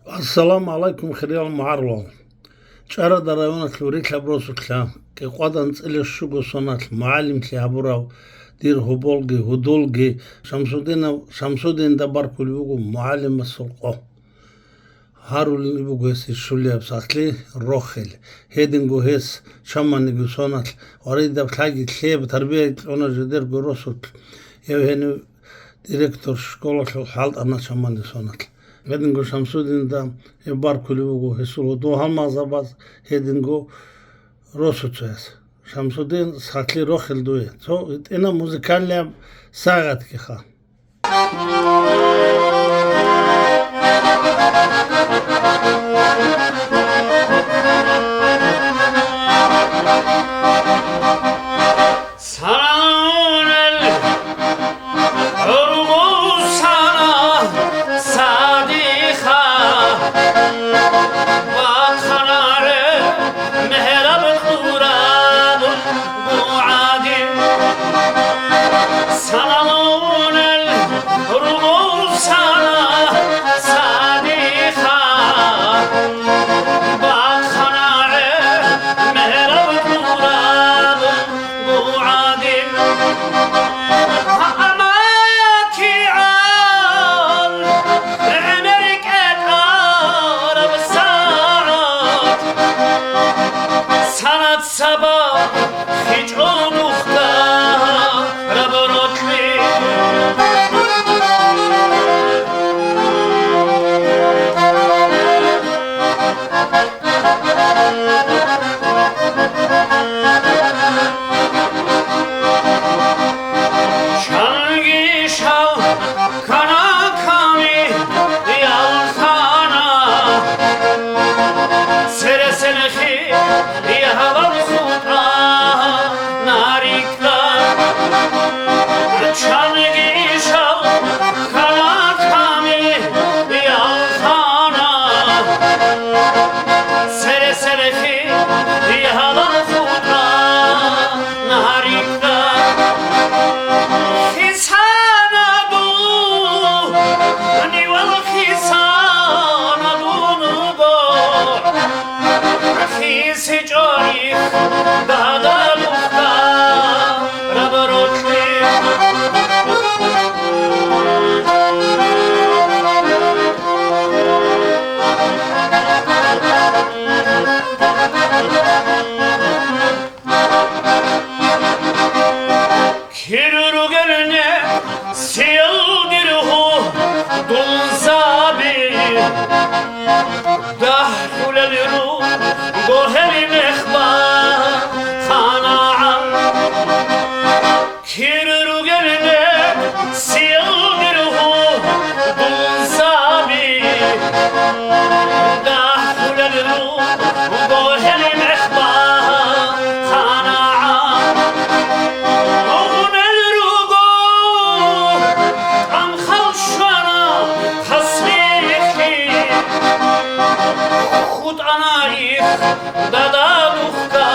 السلام عليكم خليل معرلون شارع دراونة لوريك لبروس كلام كي قادن تسأل الشوق صنات المعلم تلعبراو دير هبولجي هدولجي شمسودين دبر كل يوم معلم السلقة هارو اللي بيقول هسي الشولية بساقلي روخل هيدن جو هس شمان جو صنات وريد بتلاقي تلعب تربية أنا جدير جروسوت يوهني ديريكتور شكولة الحالة أنا شمان صنات Hedingo Şamsuddin'da bar kulübü hesulu doğal mazabaz hedingo rosuçes. Şamsuddin sakli rohil duye. So ina müzikalle sagat kiha. Sabah hiç olmuşta raborotli Şangi şal kana kami yalkana Sere senehi yahavan دخل الروح جوهر مخبار خانعم كيرو قلنا سيغره دنسابي دخل الروح جوهر مخبار خانعم وهم الروجو عم خلشنا خود anayı dada duhka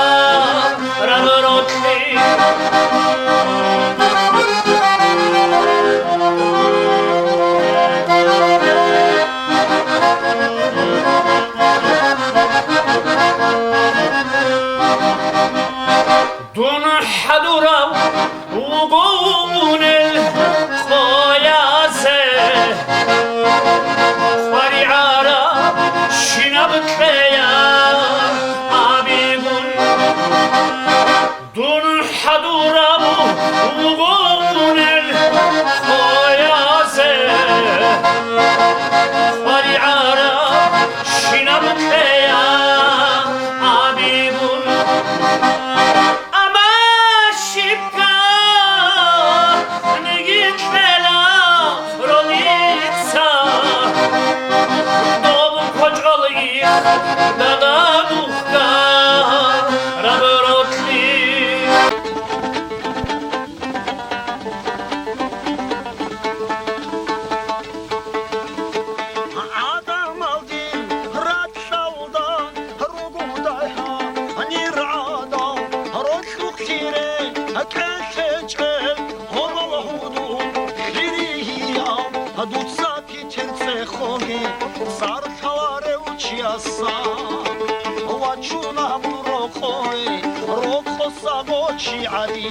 raborotli Dun hadura ugun el koyase Fariara şinabkaya abigun Dun hadura ugun el koyase Fariara şinabkaya abigun Dada duhka raborotli Adam aldın rat şavda chiasa wachuna burokoi roko sagochi adi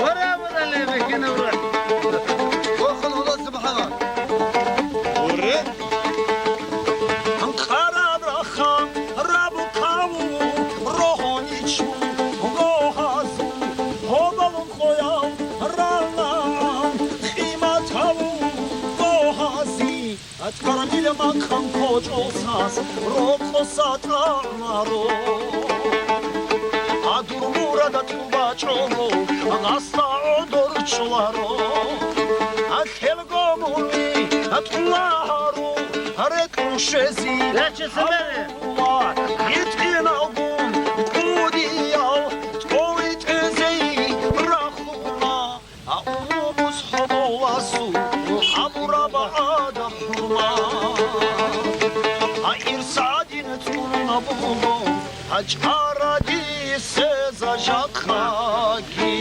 ورا اللي بكنا وراح واخذ الله سبحانه Ankara bracha rabu kavu rohonichu gohazu hobalun koyal ralan khimatavu gohazi at karamil makhan kojosas rokosat amaro adur murada tubachovo anasta odorchularo athelgomuni atulaharu Rekrushezi Lechesebere. Yitkin album Kudiyal Tkovit ezei Rachuna Aumubus hobovasu Amuraba ada hurma İrsadin tununa bugo Aç aradi seza jakaki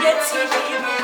Jetzt